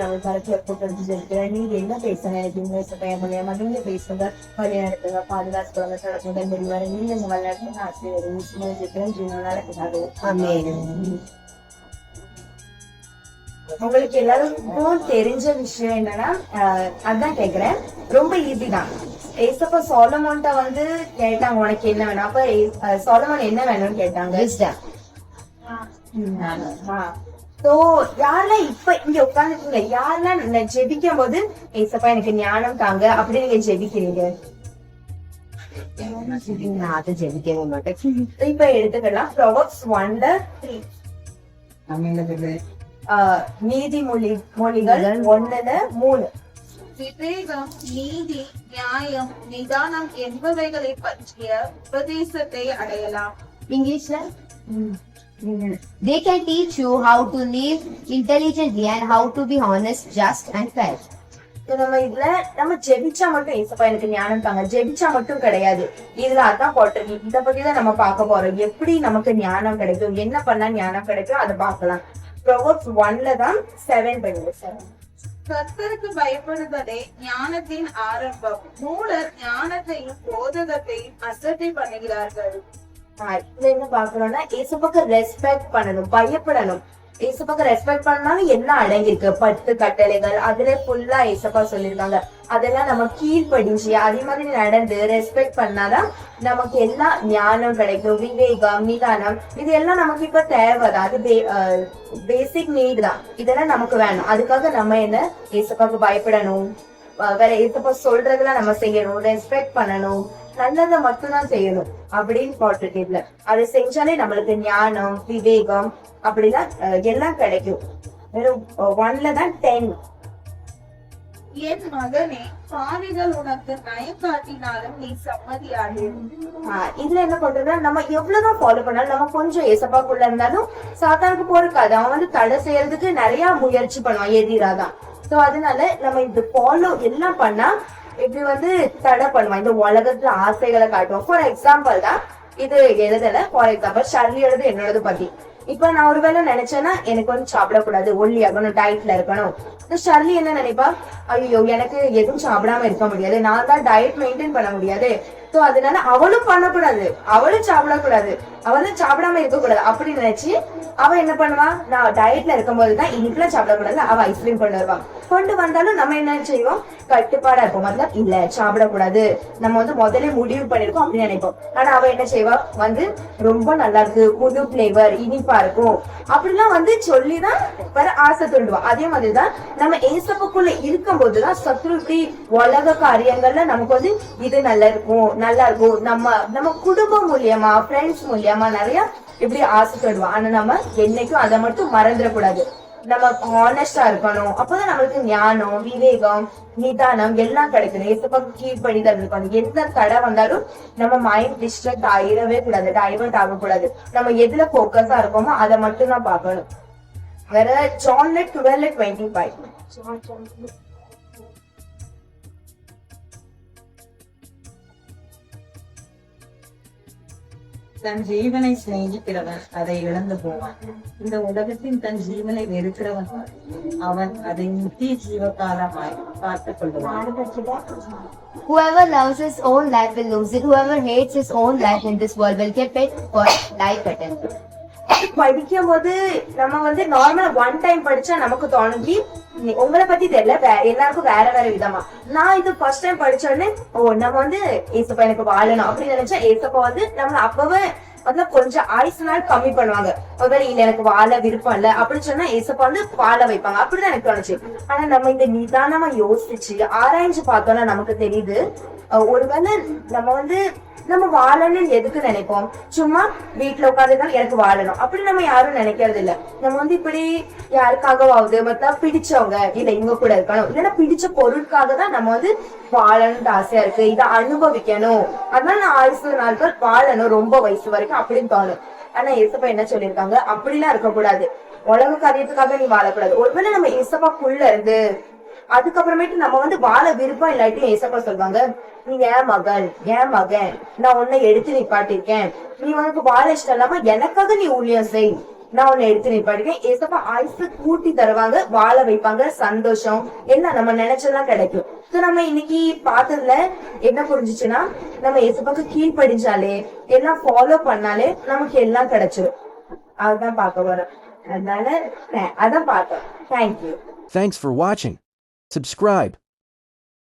நம்ம தரத்துல போட்டு இருக்கிறேன். நீங்க என்ன பேசுங்க எனக்கு இங்கிலீஷ் பையன் மூலியமா நீங்க பேசுங்க, வழி நடத்துங்க, பாதுகாப்பு நடத்துங்க, வர நீங்க இந்த விளையாட்டு ஆசிரியர் இருக்கிறேன் ஜீவன நடக்குது. உங்களுக்கு எல்லாருக்கும் தெரிஞ்ச விஷயம் என்னன்னா, அதான் கேக்குறேன், ரொம்ப ஈஸி தான். ஏசப்பா சோலமோன்ட்ட வந்து கேட்டாங்க உனக்கு என்ன வேணும், அப்ப சோலமோன் என்ன வேணும்னு கேட்டாங்க. யாரெல்லாம் இப்ப இங்க உட்காந்துருக்கீங்க, யாரெல்லாம் ஜெபிக்கும் போது ஏசப்பா எனக்கு ஞானம் தாங்க அப்படி நீங்க ஜெபிக்கிறீங்க? நான் அதை ஜெபிக்கவே மாட்டேன். இப்ப எடுத்துக்கலாம் Proverbs 1:3. நீதிமொழிகள் 1:3. விவேகம், நீதி, நியாயம், நிதானம் என்பவைகளை பற்றிய உபதேசத்தை அடையலாம். இங்கிலீஷ்ல they can teach you how to live intelligently and how to be honest, just and fair. நம்ம ஜெபிச்சா மட்டும் ஏசப்பா எனக்கு ஞானம் தாங்க ஜெபிச்சா மட்டும் கிடையாது. இதுல அதான் போட்டிருக்கு. இத பத்திதான் நம்ம பார்க்க போறோம். எப்படி நமக்கு ஞானம் கிடைக்கும், என்ன பண்ணா ஞானம் கிடைக்கும், அதை பார்க்கலாம். Proverbs 1:7 பண்ணுங்க சார். கர்த்தருக்கு பயப்படுதலே ஞானத்தின் ஆரம்பம். மூலர் ஞானத்தையும் போதகத்தையும் அசட்டை பண்ணுகிறார்கள். இதுல என்ன பாக்குறோம்னா, ஏசப்பாக்கு ரெஸ்பெக்ட் பண்ணணும், பயப்படணும். ஏசப்பாக்கு ரெஸ்பெக்ட் பண்ணாலும் என்ன அடங்கியிருக்கு, 10 கட்டளைகள் அதுல ஃபுல்லா ஏசப்பா சொல்லிருக்காங்க. அதெல்லாம் நம்ம கீழ்படிஞ்சு அதே மாதிரி நடந்து ரெஸ்பெக்ட் பண்ணாதான் நமக்கு எல்லா ஞானம் கிடைக்கும், விவேகம், நிதானம், இது எல்லாம் நமக்கு இப்ப தேவைதான். அது பேசிக் நீட் தான். இதெல்லாம் நமக்கு வேணும். அதுக்காக நம்ம என்ன ஏசப்பாக்கு பயப்படணும், வேற ஏசப்பா சொல்றதெல்லாம் நம்ம செய்யணும், ரெஸ்பெக்ட் பண்ணணும், நல்லதை மட்டும்தான் செய்யணும் அப்படின்னு போட்டிருக்கு. இதுல அதை செஞ்சாலே நம்மளுக்கு ஞானம், விவேகம் அப்படிலாம் எல்லாம் கிடைக்கும். வெறும் 1:10. என் மகனே, பாவிகள் உனக்கு நயம் காட்டினாலும் நீ சம்மதியாடு. இதுல என்ன பண்றதுன்னா, நம்ம எவ்வளவுதான் ஃபாலோ பண்ணாலும் நம்ம கொஞ்சம் ஏசப்பாக்குள்ள இருந்தாலும் சாத்தானுக்கு போறக்காது. அவன் வந்து தடை செய்யறதுக்கு நிறைய முயற்சி பண்ணுவான், எதிராதான். சோ அதனால நம்ம இது ஃபாலோ எல்லாம் பண்ணா இப்படி வந்து தடை பண்ணுவான், இந்த உலகத்துல ஆசைகளை காட்டுவோம். ஃபார் எக்ஸாம்பிள் தான் இது எழுதல. ஃபார் எக்ஸாம்பிள் ஷர்லியோடது என்னோடது பத்தி. இப்ப நான் ஒருவேளை நினைச்சேன்னா எனக்கு வந்து சாப்பிடக்கூடாது, ஒல்லி ஆகணும், டயட்ல இருக்கணும். இந்த ஷர்லி என்ன நினைப்பா, ஐயோ எனக்கு எதுவும் சாப்பிடாம இருக்க முடியாது, நான் தான் டயட் மெயின்டைன் பண்ண முடியாது, சோ அதனால அவளும் பண்ணக்கூடாது, அவளும் சாப்பிடக்கூடாது, அவளும் சாப்பிடாம இருக்க கூடாது அப்படி நினைச்சு அவ என்ன பண்ணுவா, நான் டயட்ல இருக்கும் போதுதான் இன்னைக்குலாம் சாப்பிடக்கூடாது, அவ ஐஸ்கிரீம் கொண்டு வருவான். கொண்டு வந்தாலும் நம்ம என்ன செய்வோம், கட்டுப்பாடா இருப்போம். மத்தல இல்ல சாப்பிடக்கூடாது, நம்ம வந்து முதல்ல முடிவு பண்ணிருக்கோம் அப்படின்னு நினைப்போம். ஆனா அவ என்ன செய்வா, வந்து ரொம்ப நல்லா இருக்கு, புது பிளேவர், இனிப்பா இருக்கும் அப்படிலாம் வந்து சொல்லிதான் வர ஆசை தூண்டுவா. அதே மாதிரிதான் நம்ம ஏசப்புக்குள்ள இருக்கும் போதுதான் சத்ருட்டி உலக காரியங்கள்ல நமக்கு வந்து இது நல்லா இருக்கும், நம்ம குடும்பம் மூலியமா, ஃப்ரெண்ட்ஸ் மூலியமா நிறைய இப்படி ஆசை தருவோம். ஆனா நம்ம என்னைக்கும் அதை மட்டும் மறந்துடக்கூடாது. நம்ம ஹானஸ்டா இருக்கணும். அப்பதான் நம்மளுக்கு ஞானம், விவேகம், நிதானம் எல்லாம் கிடைக்கணும். ஏசப்பாக்கு கீழ்படிதான் இருக்கணும். எந்த தடை வந்தாலும் நம்ம மைண்ட் டிஸ்ட்ராக்ட் ஆயிடவே கூடாது, டைவர்ட் ஆகக்கூடாது. நம்ம எதுல போக்கஸா இருக்கோமோ அதை மட்டும் தான் பார்க்கணும். வேற John 12:25. தன் ஜீவனை சிநேகிக்கிறவன் அதை இழந்து போவான். இந்த உலகத்தின் தன் ஜீவனை வெறுக்கிறவன் அவன் அதை நித்திய ஜீவகாலமாய் பார்த்துக் கொள்வான். Whoever loves his own life will lose it. Whoever hates his own life in this world will keep it for life eternal. படிக்கும் போது நம்ம வந்து நார்மலா ஒன் டைம் படிச்சா நமக்கு தோணுச்சு, உங்களை பத்தி தெரியல, எல்லாருக்கும் வேற வேற விதமா. நான் இது ஃபர்ஸ்ட் டைம் படிச்ச உடனே நம்ம வந்து ஏசப்பா எனக்கு வாழணும் அப்படின்னு நினைச்சா ஏசப்பா வந்து நம்மள அப்பவே அதுல கொஞ்சம் ஆயுசு நாள் கம்மி பண்ணுவாங்க. ஒருவேளை இல்ல எனக்கு வாழ விருப்பம் இல்ல அப்படின்னு சொன்னா ஏசப்பா வந்து வாழ வைப்பாங்க. அப்படிதான் எனக்கு தோணுச்சு. ஆனா நம்ம இந்த நிதானமா யோசிச்சு ஆராய்ஞ்சு பார்த்தோம்னா நமக்கு தெரியுது, ஒருவேளை நம்ம வந்து நம்ம வாழணும்னு எதுக்கு நினைப்போம், சும்மா வீட்டுல உட்காந்துதான் எனக்கு வாழணும் அப்படி நம்ம யாரும் நினைக்கிறது இல்ல. நம்ம வந்து இப்படி யாருக்காகவாவது மத்த பிடிச்சவங்க இல்ல இவங்க கூட இருக்கணும், இல்லைன்னா பிடிச்ச பொருளுக்காக தான் நம்ம வந்து வாழணும்னு ஆசையா இருக்கு, இதை அனுபவிக்கணும், அதனால நான் ஆயுசு நாட்கள் வாழணும் ரொம்ப வயசு வரைக்கும் அப்படின்னு தோணும். ஆனா ஏசப்பா என்ன சொல்லியிருக்காங்க, அப்படிலாம் இருக்கக்கூடாது, உலக காரியத்துக்காக நீ வாழக்கூடாது. ஒருவேளை நம்ம ஏசப்பாக்குள்ள இருந்து அதுக்கப்புறமேட்டு நம்ம வந்து வாழ விருப்பம் இல்லாட்டி ஏசப்பா சொல்வாங்க, நீ ஏன் மகன், நான் உன்னை எடுத்து நிப்பாட்டிருக்கேன், நீ உனக்கு வாழ இஷ்டம் இல்லாம எனக்காக நீ ஊழியம் செய், நான் ஒண்ணு எடுத்து நிப்பாடுவேன். ஏசப்பா ஆயுசு கூட்டி தருவாங்க, வாழ வைப்பாங்க, சந்தோஷம் என்ன நம்ம நினைச்சதெல்லாம் கிடைக்கும். சோ நம்ம இன்னைக்கு பார்த்ததுல என்ன புரிஞ்சுச்சுன்னா, நம்ம ஏசப்பாக்கு கீழ்ப்படிஞ்சாலே எல்லாம் ஃபாலோ பண்ணாலே நமக்கு எல்லாம் கிடைச்சிடும். அதுதான் பார்க்க வரோம். அதனால அதான் பார்த்தோம். Thank you. Thanks for watching. Subscribe.